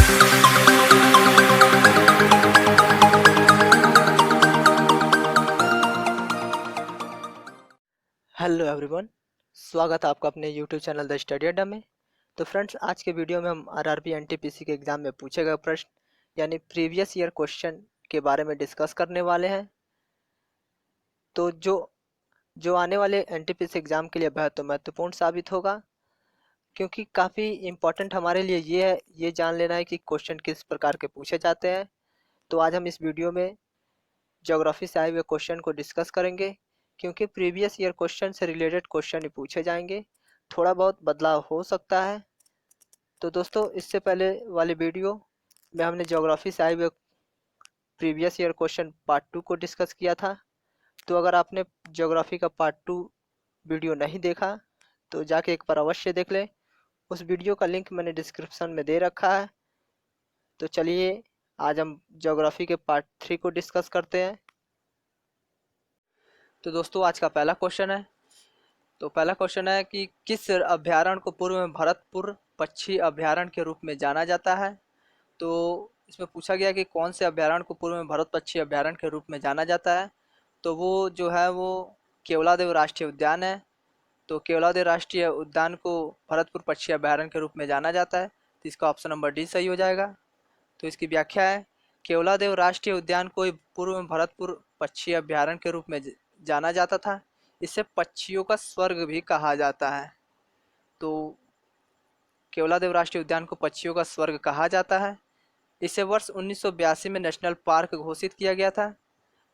Hello everyone, स्वागत है आपका अपने यूट्यूब चैनल द स्टडी अड्डा में। तो फ्रेंड्स, आज के वीडियो में हम आरआरबी एनटीपीसी के एग्ज़ाम में पूछे गए प्रश्न यानी प्रीवियस ईयर क्वेश्चन के बारे में डिस्कस करने वाले हैं। तो जो जो आने वाले एनटीपीसी एग्ज़ाम के लिए बेहद तो महत्वपूर्ण साबित होगा, क्योंकि काफ़ी इम्पोर्टेंट हमारे लिए ये है, ये जान लेना है कि क्वेश्चन किस प्रकार के पूछे जाते हैं। तो आज हम इस वीडियो में ज्योग्राफी से आए हुए क्वेश्चन को डिस्कस करेंगे, क्योंकि प्रीवियस ईयर क्वेश्चन से रिलेटेड क्वेश्चन ही पूछे जाएंगे। थोड़ा बहुत बदलाव हो सकता है। तो दोस्तों, इससे पहले वाले वीडियो में हमने ज्योग्राफी से आए हुए प्रीवियस ईयर क्वेश्चन पार्ट 2 को डिस्कस किया था। तो अगर आपने ज्योग्राफी का पार्ट 2 वीडियो नहीं देखा तो जाके एक बार अवश्य देख लें। उस वीडियो का लिंक मैंने डिस्क्रिप्शन में दे रखा है। तो चलिए, आज हम ज्योग्राफी के पार्ट 3 को डिस्कस करते हैं। तो दोस्तों, आज का पहला क्वेश्चन है। तो पहला क्वेश्चन है कि किस अभ्यारण्य को पूर्व में भरतपुर पक्षी अभ्यारण्य के रूप में जाना जाता है। तो इसमें पूछा गया कि कौन से अभ्यारण्य को पूर्व में भरत पक्षी अभ्यारण्य के रूप में जाना जाता है। तो वो जो है वो केवलादेव राष्ट्रीय उद्यान है। तो केवलादेव राष्ट्रीय उद्यान को भरतपुर पक्षी अभ्यारण्य के रूप में जाना जाता है। तो इसका ऑप्शन नंबर डी सही हो जाएगा। तो इसकी व्याख्या है, केवलादेव राष्ट्रीय उद्यान को पूर्व में भरतपुर पक्षी अभ्यारण्य के रूप में जाना जाता था। इसे पक्षियों का स्वर्ग भी कहा जाता है। तो केवलादेव राष्ट्रीय उद्यान को पक्षियों का स्वर्ग कहा जाता है। इसे वर्ष 1982 में नेशनल पार्क घोषित किया गया था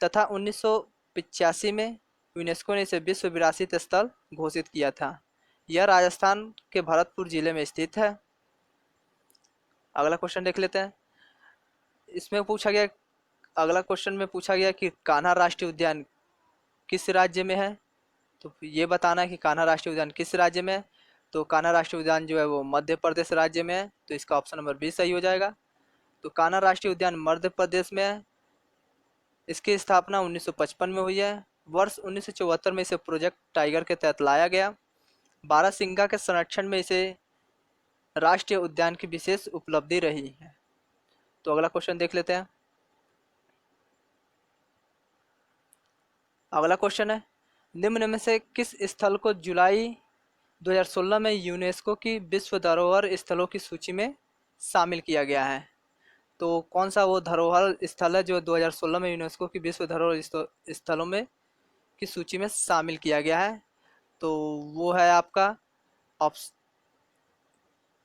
तथा 1985 में यूनेस्को ने इसे विश्व विरासत स्थल घोषित किया था। यह राजस्थान के भरतपुर जिले में स्थित है। अगला क्वेश्चन देख लेते हैं। इसमें पूछा गया, अगला क्वेश्चन में पूछा गया कि कान्हा राष्ट्रीय उद्यान किस राज्य में है। तो ये बताना है कि कान्हा राष्ट्रीय उद्यान किस राज्य में है। तो कान्हा राष्ट्रीय उद्यान जो है वो मध्य प्रदेश राज्य में है। तो इसका ऑप्शन नंबर बी सही हो जाएगा। तो कान्हा राष्ट्रीय उद्यान मध्य प्रदेश में है। इसकी स्थापना 1955 में हुई है। वर्ष 1974 में इसे प्रोजेक्ट टाइगर के तहत लाया गया। बारहसिंगा के संरक्षण में इसे राष्ट्रीय उद्यान की विशेष उपलब्धि रही है। तो अगला क्वेश्चन देख लेते हैं। अगला क्वेश्चन है, निम्न में से किस स्थल को जुलाई 2016 में यूनेस्को की विश्व धरोहर स्थलों की सूची में शामिल किया गया है। तो कौन सा वो धरोहर स्थल है जो 2016 में यूनेस्को की विश्व धरोहर स्थलों में की सूची में शामिल किया गया है। तो वो है आपका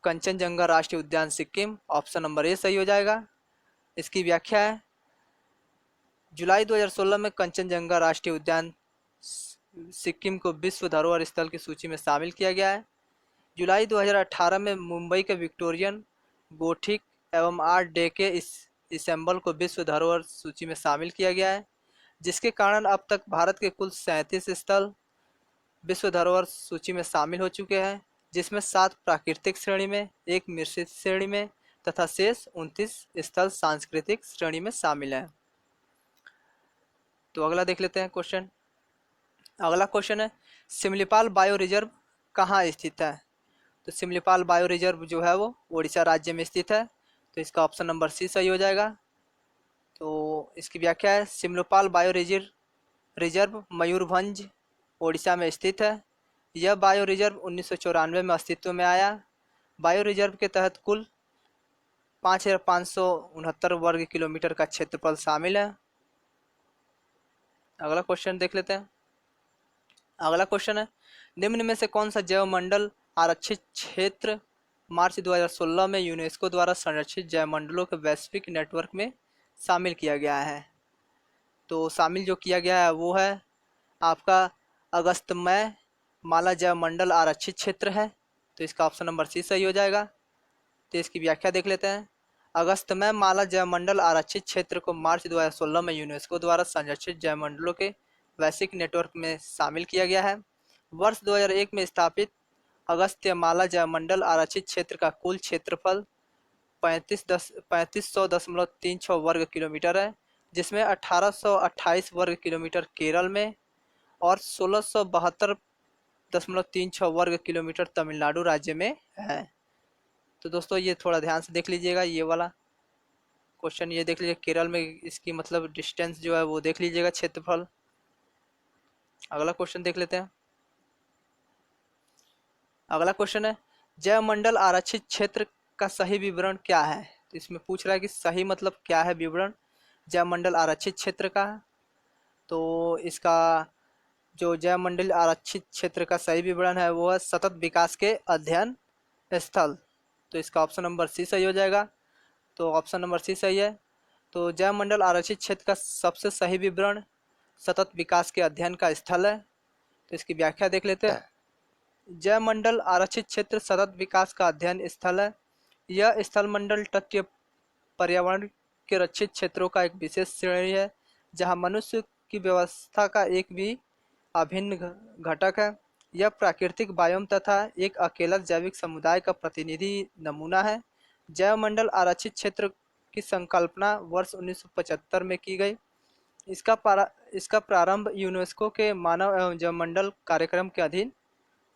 कंचनजंगा राष्ट्रीय उद्यान सिक्किम। ऑप्शन नंबर ए सही हो जाएगा। इसकी व्याख्या है, जुलाई 2016 में कंचनजंगा राष्ट्रीय उद्यान सिक्किम को विश्व धरोहर स्थल की सूची में शामिल किया गया है। जुलाई 2018 में मुंबई के विक्टोरियन गोथिक एवं आर्ट डे के इस असेंबल को विश्व धरोहर सूची में शामिल किया गया है, जिसके कारण अब तक भारत के कुल 37 स्थल विश्व धरोहर सूची में शामिल हो चुके हैं, जिसमें 7 प्राकृतिक श्रेणी में, 1 मिश्रित श्रेणी में तथा शेष 29 स्थल सांस्कृतिक श्रेणी में शामिल हैं। तो अगला देख लेते हैं क्वेश्चन। अगला क्वेश्चन है, सिमलीपाल बायो रिजर्व कहाँ स्थित है। तो सिमलीपाल बायो रिजर्व जो है वो उड़ीसा राज्य में स्थित है। तो इसका ऑप्शन नंबर सी सही हो जाएगा। तो इसकी व्याख्या है, सिमलीपाल बायो रिजर्व मयूरभंज उड़ीसा में स्थित है। यह बायो रिजर्व 1994 में अस्तित्व में आया। बायो रिजर्व के तहत कुल 5,569 वर्ग किलोमीटर का क्षेत्रफल शामिल है। अगला क्वेश्चन देख लेते हैं। अगला क्वेश्चन है, निम्न में से कौन सा जैवमंडल आरक्षित क्षेत्र मार्च 2016 में यूनेस्को द्वारा संरक्षित जैवमंडलों के वैश्विक नेटवर्क में शामिल किया गया है। तो शामिल जो किया गया है वो है आपका अगस्तमय माला जैवमंडल आरक्षित क्षेत्र है। तो इसका ऑप्शन नंबर सी सही हो जाएगा। तो इसकी व्याख्या देख लेते हैं। अगस्तमय माला जैवमंडल आरक्षित क्षेत्र को मार्च 2016 में यूनेस्को द्वारा संरक्षित जैवमंडलों के वैश्विक नेटवर्क में शामिल किया गया है। वर्ष 2001 में स्थापित अगस्त्य माला जैवमंडल आरक्षित क्षेत्र का कुल क्षेत्रफल 3500.36 वर्ग किलोमीटर है, जिसमें 1828 वर्ग किलोमीटर केरल में और 1672.36 वर्ग किलोमीटर तमिलनाडु राज्य में है। तो दोस्तों ये थोड़ा ध्यान से देख लीजिएगा, ये वाला क्वेश्चन ये देख लीजिए, केरल में इसकी मतलब डिस्टेंस जो है वो देख लीजिएगा, क्षेत्रफल। अगला क्वेश्चन देख लेते हैं। अगला क्वेश्चन है, जयमंडल आरक्षित क्षेत्र का सही विवरण क्या है? तो इसमें पूछ रहा है कि सही मतलब क्या है विवरण जयमंडल आरक्षित क्षेत्र का। तो इसका जो जयमंडल आरक्षित क्षेत्र का सही विवरण है वो है सतत विकास के अध्ययन स्थल। तो इसका ऑप्शन नंबर सी सही हो जाएगा। तो ऑप्शन नंबर सी सही है। तो जयमंडल आरक्षित क्षेत्र का सबसे सही विवरण सतत विकास के अध्ययन का स्थल है। तो इसकी व्याख्या देख लेते हैं। जयमंडल आरक्षित क्षेत्र सतत विकास का अध्ययन स्थल है। यह स्थल मंडल तटीय पर्यावरण के रक्षित क्षेत्रों का एक विशेष श्रेणी है, जहां मनुष्य की व्यवस्था का एक भी अभिन्न घटक है। यह प्राकृतिक बायोम तथा एक अकेला जैविक समुदाय का प्रतिनिधि नमूना है। जैवमंडल आरक्षित क्षेत्र की संकल्पना वर्ष 1975 में की गई। इसका प्रारंभ यूनेस्को के मानव एवं जैवमंडल कार्यक्रम के अधीन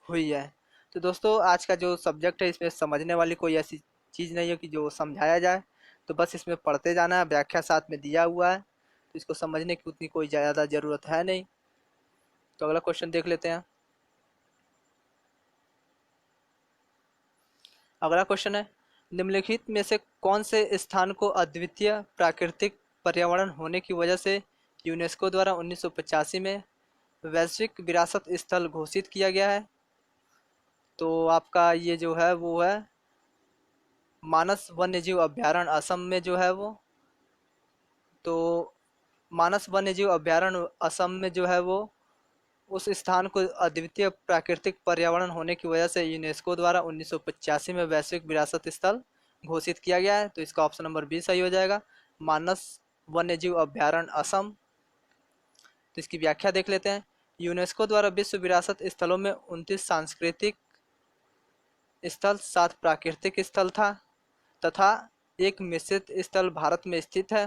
हुई है। तो दोस्तों आज का जो सब्जेक्ट है इसमें समझने वाली कोई ऐसी चीज़ नहीं है कि जो समझाया जाए, तो बस इसमें पढ़ते जाना है, व्याख्या साथ में दिया हुआ है, तो इसको समझने की उतनी कोई ज़्यादा ज़रूरत है नहीं। तो अगला क्वेश्चन देख लेते हैं। अगला क्वेश्चन है, निम्नलिखित में से कौन से स्थान को अद्वितीय प्राकृतिक पर्यावरण होने की वजह से यूनेस्को द्वारा 1985 में वैश्विक विरासत स्थल घोषित किया गया है? तो आपका ये जो है वो है मानस वन्यजीव अभयारण्य असम में जो है वो। तो मानस वन्यजीव अभयारण्य असम में जो है वो उस स्थान को अद्वितीय प्राकृतिक पर्यावरण होने की वजह से यूनेस्को द्वारा 1985 में वैश्विक विरासत स्थल घोषित किया गया है। तो इसका ऑप्शन नंबर बी सही हो जाएगा, मानस वन्यजीव अभयारण्य असम। तो इसकी व्याख्या देख लेते हैं। यूनेस्को द्वारा विश्व विरासत स्थलों में 29 सांस्कृतिक स्थल, 7 प्राकृतिक स्थल था तथा एक मिश्रित स्थल भारत में स्थित है।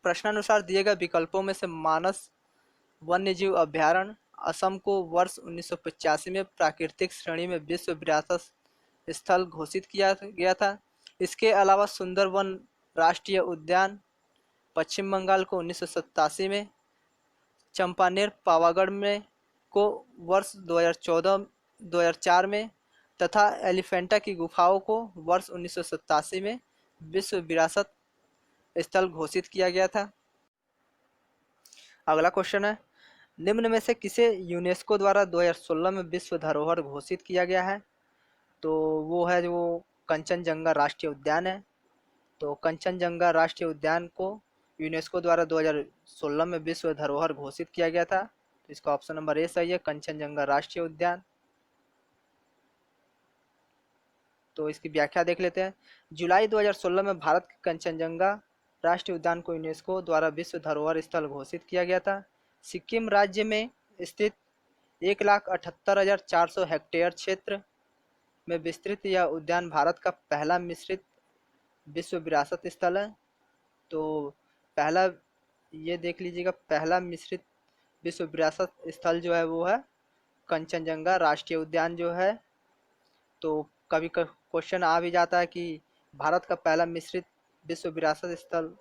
प्रश्नानुसार दिए गए विकल्पों में से मानस वन्यजीव अभयारण्य असम को वर्ष 1985 में प्राकृतिक श्रेणी में विश्व विरासत स्थल घोषित किया गया था। इसके अलावा सुंदरवन राष्ट्रीय उद्यान पश्चिम बंगाल को 1987 में, चंपानेर पावागढ़ में को वर्ष 2004 में तथा एलिफेंटा की गुफाओं को वर्ष 1987 में विश्व विरासत स्थल घोषित किया गया था। अगला क्वेश्चन है, निम्न में से किसे यूनेस्को द्वारा 2016 में विश्व धरोहर घोषित किया गया है? तो वो है जो कंचनजंगा राष्ट्रीय उद्यान है। तो कंचनजंगा राष्ट्रीय उद्यान को यूनेस्को द्वारा 2016 में विश्व धरोहर घोषित किया गया था। तो इसका ऑप्शन नंबर ए सही है, कंचनजंगा राष्ट्रीय उद्यान। तो इसकी व्याख्या देख लेते हैं। जुलाई 2016 में भारत के कंचनजंगा राष्ट्रीय उद्यान को यूनेस्को द्वारा विश्व धरोहर स्थल घोषित किया गया था। सिक्किम राज्य में स्थित 1,78,400 हेक्टेयर क्षेत्र में विस्तृत यह उद्यान भारत का पहला मिश्रित विश्व विरासत स्थल है। तो पहला ये देख लीजिएगा, पहला मिश्रित विश्व विरासत स्थल जो है वो है कंचनजंगा राष्ट्रीय उद्यान जो है। तो कभी क्वेश्चन आ भी जाता है कि भारत का पहला मिश्रित विश्व विरासत स्थल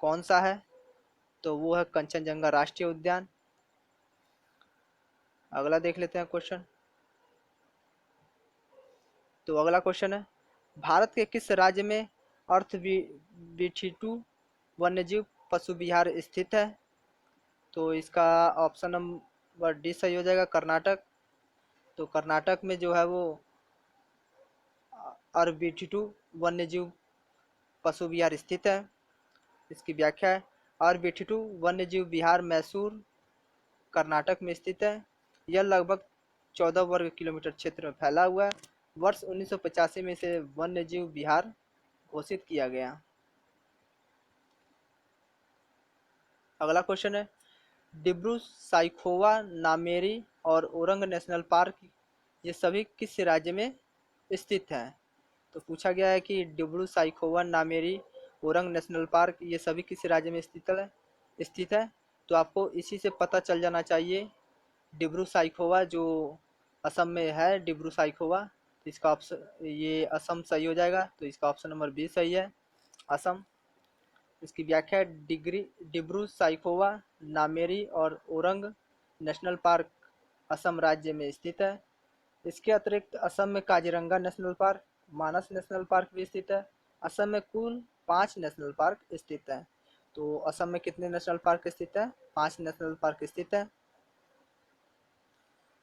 कौन सा है, तो वो है कंचनजंगा राष्ट्रीय उद्यान। अगला देख लेते हैं क्वेश्चन। तो अगला क्वेश्चन है, भारत के किस राज्य में अर्थबीठिटू वन्यजीव पशु विहार स्थित है? तो इसका ऑप्शन नंबर डी सही हो जाएगा, कर्नाटक। तो कर्नाटक में जो है वो अरबिठिटू वन्यजीव पशु विहार स्थित है। इसकी व्याख्या है, अरबिठिटू वन्यजीव विहार मैसूर कर्नाटक में स्थित है। यह लगभग 14 वर्ग किलोमीटर क्षेत्र में फैला हुआ है। वर्ष 1985 में इसे वन्यजीव विहार घोषित किया गया। अगला क्वेश्चन है, डिब्रू साइखोवा, नामेरी और ओरंग नेशनल पार्क ये सभी किस राज्य में स्थित हैं? तो पूछा गया है कि Dibru Saikhowa, Nameri, orang national park ये सभी किस राज्य में स्थित है। तो आपको इसी से पता चल जाना चाहिए, डिब्रू साइखोवा जो असम में है, डिब्रू साइखोवा इसका ऑप्शन ये असम सही हो जाएगा, तो इसका ऑप्शन नंबर बी सही है, असम। इसकी व्याख्या है डिब्रू साइखोवा, नामेरी और ओरंग नेशनल पार्क असम राज्य में स्थित है। इसके अतिरिक्त असम में काजीरंगा नेशनल पार्क, मानस नेशनल पार्क भी स्थित है। असम में कुल 5 नेशनल पार्क स्थित है। तो असम में कितने नेशनल पार्क स्थित है? 5 नेशनल पार्क स्थित है।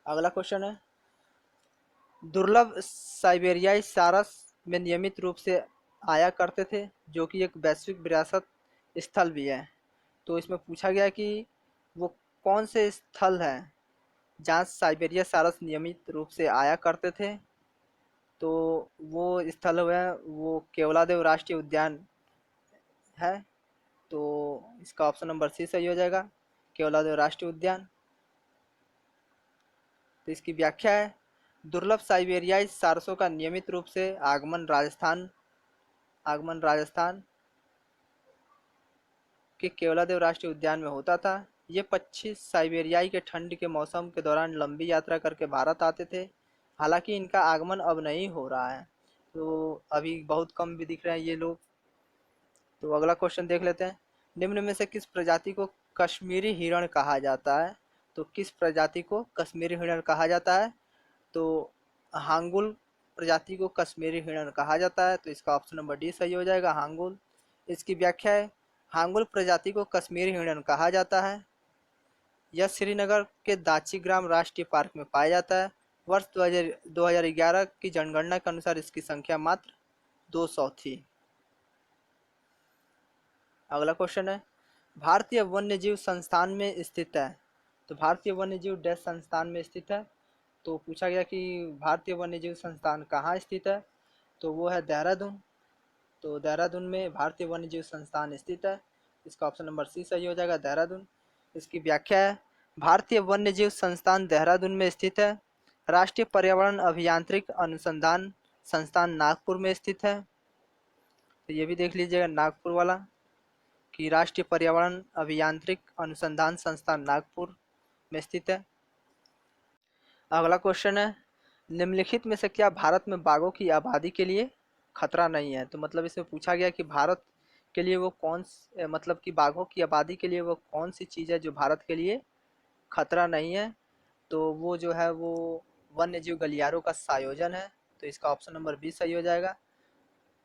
अगला क्वेश्चन है, दुर्लभ साइबेरियाई सारस में नियमित रूप से आया करते थे, जो कि एक वैश्विक विरासत स्थल भी है। तो इसमें पूछा गया कि वो कौन से स्थल हैं जहाँ साइबेरिया सारस नियमित रूप से आया करते थे। तो वो स्थल है वो केवलादेव राष्ट्रीय उद्यान है। तो इसका ऑप्शन नंबर सी सही हो जाएगा, केवलादेव राष्ट्रीय उद्यान। तो इसकी व्याख्या है, दुर्लभ साइबेरियाई सारसों का नियमित रूप से आगमन राजस्थान के केवलादेव राष्ट्रीय उद्यान में होता था। ये पक्षी साइबेरियाई के ठंड के मौसम के दौरान लंबी यात्रा करके भारत आते थे। हालांकि इनका आगमन अब नहीं हो रहा है, तो अभी बहुत कम भी दिख रहे हैं ये लोग। तो अगला क्वेश्चन देख लेते हैं, निम्न में से किस प्रजाति को कश्मीरी हिरण कहा जाता है? तो किस प्रजाति को कश्मीरी हिरण कहा जाता है? तो हांगुल प्रजाति को कश्मीरी हिरण कहा जाता है। तो इसका ऑप्शन नंबर डी सही हो जाएगा, हांगुल। इसकी व्याख्या है, हांगुल प्रजाति को कश्मीरी हिरण कहा जाता है। यह श्रीनगर के दाची ग्राम राष्ट्रीय पार्क में पाया जाता है। वर्ष 2011 की जनगणना के अनुसार इसकी संख्या मात्र 200 थी। अगला क्वेश्चन है, भारतीय वन्यजीव संस्थान में स्थित है। तो भारतीय वन्यजीव डैश संस्थान में स्थित है। तो पूछा गया कि भारतीय वन्यजीव संस्थान कहाँ स्थित है? तो वो है देहरादून। तो देहरादून में भारतीय वन्यजीव संस्थान स्थित है। इसका ऑप्शन नंबर सी सही हो जाएगा, देहरादून। इसकी व्याख्या है, भारतीय वन्यजीव संस्थान देहरादून में स्थित है। राष्ट्रीय पर्यावरण अभियांत्रिक अनुसंधान संस्थान नागपुर में स्थित है। तो ये भी देख लीजिएगा नागपुर वाला, कि राष्ट्रीय पर्यावरण अभियांत्रिक अनुसंधान संस्थान नागपुर में स्थित है। अगला क्वेश्चन है, निम्नलिखित में से क्या भारत में बाघों की आबादी के लिए खतरा नहीं है? तो मतलब इसमें पूछा गया कि भारत के लिए वो मतलब कि बाघों की आबादी के लिए वो कौन सी चीज़ है जो भारत के लिए खतरा नहीं है? तो वो जो है वो वन्यजीव गलियारों का संयोजन है। तो इसका ऑप्शन नंबर बी सही हो जाएगा।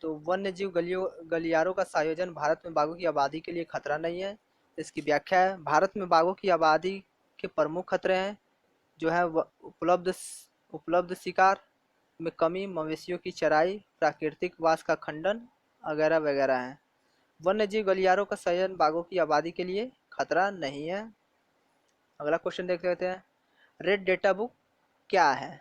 तो वन्यजीव गलियारों का संयोजन भारत में बाघों की आबादी के लिए खतरा नहीं है। इसकी व्याख्या है, भारत में बाघों की आबादी के प्रमुख खतरे हैं जो है उपलब्ध शिकार में कमी, मवेशियों की चराई, प्राकृतिक वास का खंडन वगैरह वगैरह हैं। वन्यजीव गलियारों का संयोजन बाघों की आबादी के लिए खतरा नहीं है। अगला क्वेश्चन देख लेते हैं, रेड डेटा बुक क्या है?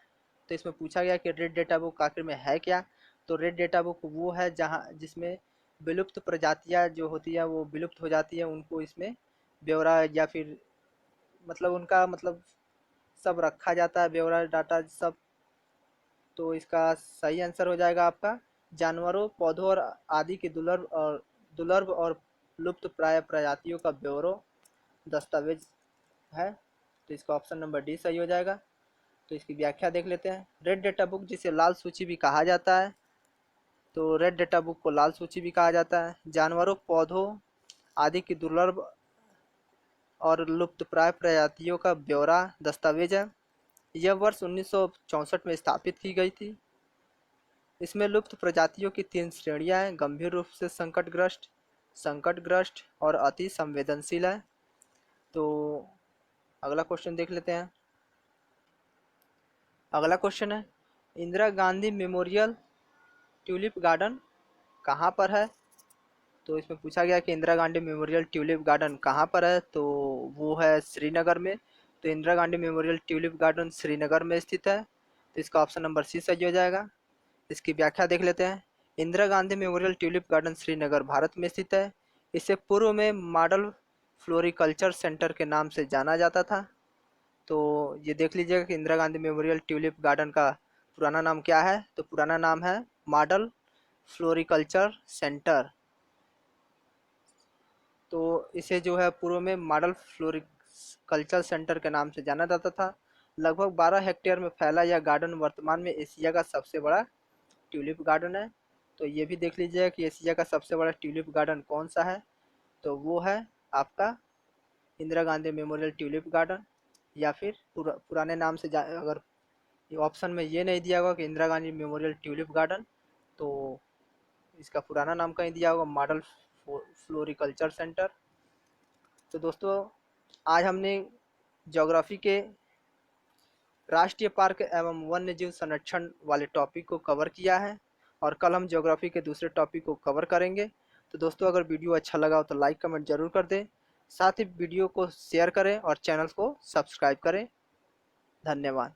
तो इसमें पूछा गया कि रेड डेटा बुक आखिर में है क्या? तो रेड डेटा बुक वो है जहाँ जिसमें विलुप्त प्रजातियाँ जो होती है वो विलुप्त हो जाती है, उनको इसमें ब्यौरा या फिर मतलब उनका मतलब सब रखा जाता है, ब्यौरा डाटा सब। तो इसका सही आंसर हो जाएगा आपका, जानवरों, पौधों और आदि की दुर्लभ और लुप्त प्राय प्रजातियों का ब्यौरा दस्तावेज है। तो इसका ऑप्शन नंबर डी सही हो जाएगा। तो इसकी व्याख्या देख लेते हैं, रेड डेटा बुक जिसे लाल सूची भी कहा जाता है। तो रेड डेटा बुक को लाल सूची भी कहा जाता है। जानवरों, पौधों आदि की दुर्लभ और लुप्तप्राय प्रजातियों का ब्यौरा दस्तावेज है। यह वर्ष 1964 में स्थापित की गई थी। इसमें लुप्त प्रजातियों की 3 श्रेणियां हैं, गंभीर रूप से संकटग्रस्त और अति संवेदनशील है। तो अगला क्वेश्चन देख लेते हैं। अगला क्वेश्चन है, Indira Gandhi memorial tulip garden कहाँ पर है? तो इसमें पूछा गया कि Indira Gandhi memorial tulip garden कहाँ पर है? तो वो है श्रीनगर में। तो Indira Gandhi memorial tulip garden Srinagar में स्थित है। तो इसका ऑप्शन नंबर सी सही हो जाएगा। इसकी व्याख्या देख लेते हैं, Indira Gandhi memorial tulip garden Srinagar Bharat में स्थित है। इसे पूर्व में मॉडल फ्लोरिकल्चर सेंटर के नाम से जाना जाता था। तो ये देख लीजिएगा कि Indira Gandhi memorial tulip garden का पुराना नाम क्या है? तो पुराना नाम है मॉडल फ्लोरिकल्चर सेंटर। तो इसे जो है पूर्व में मॉडल फ्लोरिकल्चर सेंटर के नाम से जाना जाता था। लगभग 12 हेक्टेयर में फैला यह गार्डन वर्तमान में एशिया का सबसे बड़ा ट्यूलिप गार्डन है। तो ये भी देख लीजिए कि एशिया का सबसे बड़ा ट्यूलिप गार्डन कौन सा है, तो वो है आपका Indira Gandhi memorial tulip garden, या फिर पुराने नाम से अगर ये ऑप्शन में ये नहीं दिया होगा कि Indira Gandhi memorial tulip garden, तो इसका पुराना नाम कहीं दिया होगा मॉडल फ्लोरिकल्चर सेंटर। तो दोस्तों आज हमने ज्योग्राफी के राष्ट्रीय पार्क एवं वन्य जीव संरक्षण वाले टॉपिक को कवर किया है, और कल हम ज्योग्राफी के दूसरे टॉपिक को कवर करेंगे। तो दोस्तों अगर वीडियो अच्छा लगा हो तो लाइक कमेंट जरूर कर दें, साथ ही वीडियो को शेयर करें और चैनल को सब्सक्राइब करें। धन्यवाद।